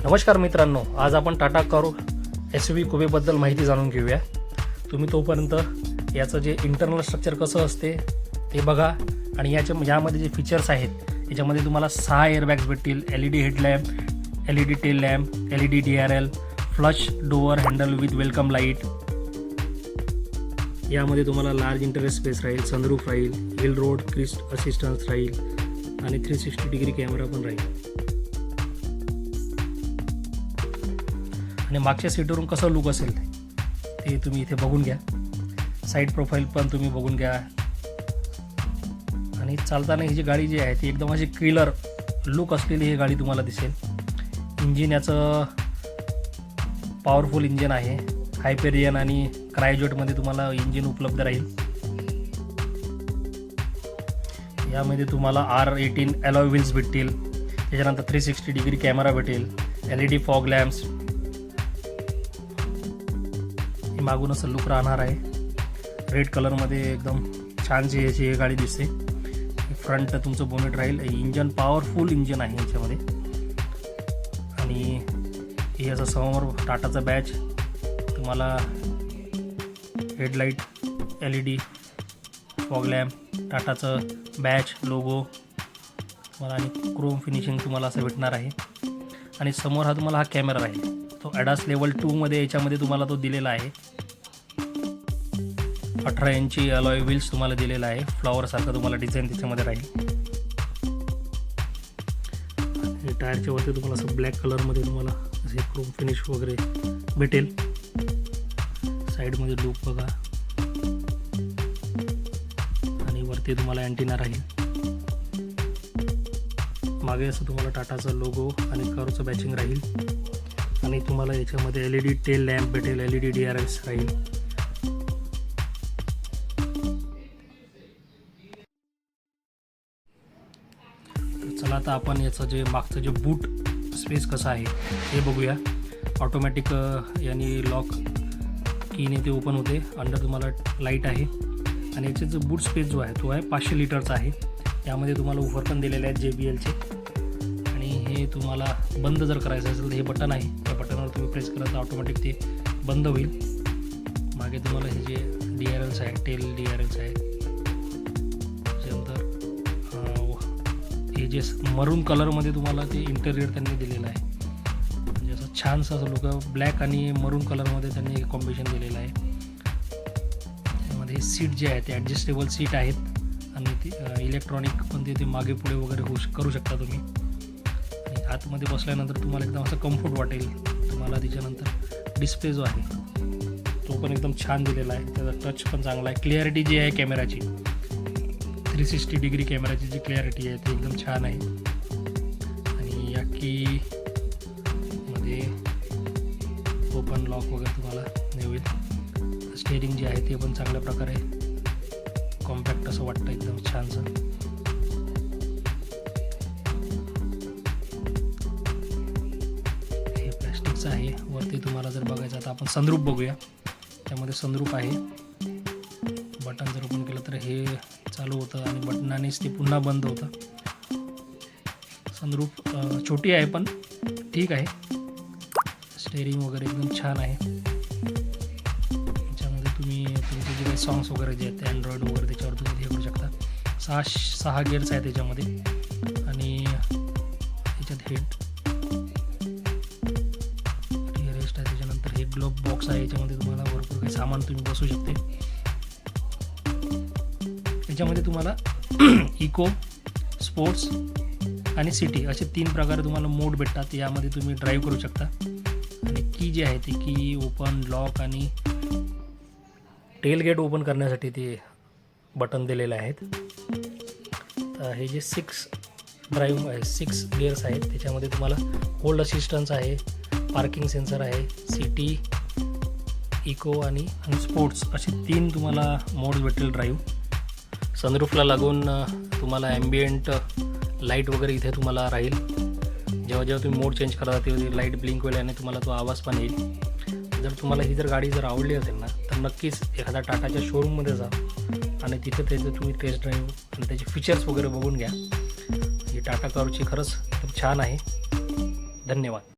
नमस्कार मित्रांनो, आज आपण टाटा कार SUV कुबेबद्दल माहिती जाणून घेऊया. तुम्ही तोपर्यंत याचं जे इंटरनल स्ट्रक्चर कसं असते ते बघा आणि यामध्ये जे फीचर्स आहेत याच्यामध्ये तुम्हाला 6 एअरबॅग्स भेटतील, LED headlamp, LED tail lamp, LED DRL, flush door handle with welcome light. यामध्ये तुम्हाला लार्ज इंटेरियर स्पेस राहील, सनरूफ राहील, हिल रोड क्रिस्ट असिस्टन्स राहील आणि 360 डिग्री कॅमेरा पण राहील. आणि मागच्या सीटवरून कसं लुक असेल ते तुम्ही इथे बघून घ्या. साईड प्रोफाईल पण तुम्ही बघून घ्या. आणि चालताना ही जी गाडी जी आहे ती एकदम अशी क्लिअर लुक असलेली ही गाडी तुम्हाला दिसेल. इंजिन याचं पॉवरफुल इंजिन आहे. हायपेरियन आणि क्रायोजेटमध्ये तुम्हाला इंजिन उपलब्ध राहील. यामध्ये तुम्हाला R18 अलॉय व्हील्स भेटतील. त्याच्यानंतर 360 डिग्री कॅमेरा भेटेल, LED फॉग लॅम्प्स. मागून असं लुक राहणार आहे. रेड कलरमध्ये एकदम छानशी याची गाडी दिसते. फ्रंट तुमचं बोनेट राहील. इंजन पॉवरफुल इंजन आहे याच्यामध्ये. आणि हे असं समोर टाटाचा बॅच तुम्हाला, हेडलाईट, LED फॉग लॅम्प, टाटाचं बॅच लोगो तुम्हाला आणि क्रोम फिनिशिंग तुम्हाला असं भेटणार आहे. आणि समोर हा तुम्हाला हा कॅमेरा राहील. तो ADAS लेवल 2 मध्ये याच्यामध्ये तुम्हाला तो दिलेला आहे. 18 इंची अलॉय व्हील्स तुम्हाला दिलेला आहे. फ्लॉवर सारखं तुम्हाला डिझाईन त्याच्यामध्ये राहील. आणि टायरच्या वरती तुम्हाला असं ब्लॅक कलरमध्ये तुम्हाला असे क्रोम फिनिश वगैरे भेटेल. साईडमध्ये लूप बघा आणि वरती तुम्हाला अँटिना राहील. मागे असं तुम्हाला टाटाचा लोगो आणि कारचं बॅचिंग राहील. आणि तुम्हाला याच्यामध्ये LED टेल लॅम्प भेटेल, LED DRLs राहील. चला आता आपण याचं जे मागचं जे बूट स्पेस कसं आहे ते बघूया. ऑटोमॅटिक यानी लॉक कीने ते ओपन होते. अंडर तुम्हाला लाईट आहे. आणि याचे जो बूट स्पेस जो आहे तो आहे 500 लिटरचा आहे. यामध्ये तुम्हाला उफर पण दिलेले आहेत JBLचे. आणि हे तुम्हाला बंद जर करायचं असेल तर हे बटन आहे, त्या बटनवर तुम्ही प्रेस केलं तर ऑटोमॅटिक ते बंद होईल. मागे तुम्हाला हे जे DRLs आहे, टेल DRLs आहे. त्याच्यानंतर हे जे मरून कलरमध्ये तुम्हाला ते इंटेरियर त्यांनी दिलेलं आहे. म्हणजे असं छानसं असं लुक, ब्लॅक आणि मरून कलरमध्ये त्यांनी कॉम्बिनेशन दिलेलं आहे. त्यामध्ये सीट जे आहे ते ॲडजस्टेबल सीट आहेत. आणि ती इलेक्ट्रॉनिक पण ते मागे पुढे वगैरे करू शकता तुम्ही. आणि आतमध्ये बसल्यानंतर तुम्हाला एकदम असं कम्फर्ट वाटेल. तुम्हाला त्याच्यानंतर डिस्प्ले जो आहे तो पण एकदम छान दिलेला आहे. त्याचा टच पण चांगला आहे. क्लिअरिटी जी आहे कॅमेराची, 360 डिग्री कॅमेराची जी क्लिअरिटी आहे ती एकदम छान आहे. आणि या कीमध्ये ओपन लॉक वगैरे तुम्हाला मिळेल. स्टेअरिंग जे आहे ते पण चांगल्या प्रकारे कॉम्पॅक्ट असं वाटतं, एकदम छानसं. हे प्लॅस्टिकचं आहे. वरती तुम्हाला जर बघायचं आता आपण सनरूफ बघूया. त्यामध्ये सनरूफ आहे. बटन जर ओपन केलं तर हे चालू होतं आणि बटनानेच ते पुन्हा बंद होतं. सनरूफ छोटी आहे पण ठीक आहे. स्टेअरिंग वगैरे एकदम छान आहे. त्याच्यामध्ये तुम्ही तुमचे जे काही सॉंग्स वगैरे जे आहेत ते अँड्रॉइड वगैरे त्याच्यावर तुम्ही हे करू शकता. 6 गिअर्स आहे त्याच्यामध्ये. आणि त्याच्यात रेस्ट आहे. त्याच्यानंतर हे ग्लोब बॉक्स आहे. याच्यामध्ये तुम्हाला भरपूर काही सामान तुम्ही बसू शकते. याच्यामध्ये तुम्हाला इको, स्पोर्ट्स आणि सिटी असे 3 प्रकारे तुम्हाला मोड भेटतात. यामध्ये तुम्ही ड्राईव्ह करू शकता. आणि की जी आहे ती की ओपन, लॉक आणि टेलगेट ओपन करण्यासाठी ते बटन दिलेले आहेत. तर हे जे 6 ड्राईव्ह आहे, 6 गिअर्स आहेत. त्याच्यामध्ये तुम्हाला होल्ड असिस्टन्स आहे, पार्किंग सेन्सर आहे, सिटी, इको आणि स्पोर्ट्स असे 3 तुम्हाला मोड्स भेटेल ड्राईव्ह. सनरूफला लागून तुम्हाला ॲम्बियंट लाईट वगैरे इथे तुम्हाला राहील. जेव्हा जेव्हा तुम्ही मोड चेंज करा तेव्हा लाईट ब्लिंक होईल आणि तुम्हाला तो आवाज पण येईल. जर तुम्हाला ही गाडी जर आवडली असेल ना तर नक्कीच एखाद्या टाटाच्या शोरूममध्ये जा आणि तिथे त्याचं तुम्ही टेस्ट ड्राईव्ह आणि त्याचे फीचर्स वगैरे बघून घ्या. ही टाटा कारची खरंच खूप छान आहे. धन्यवाद.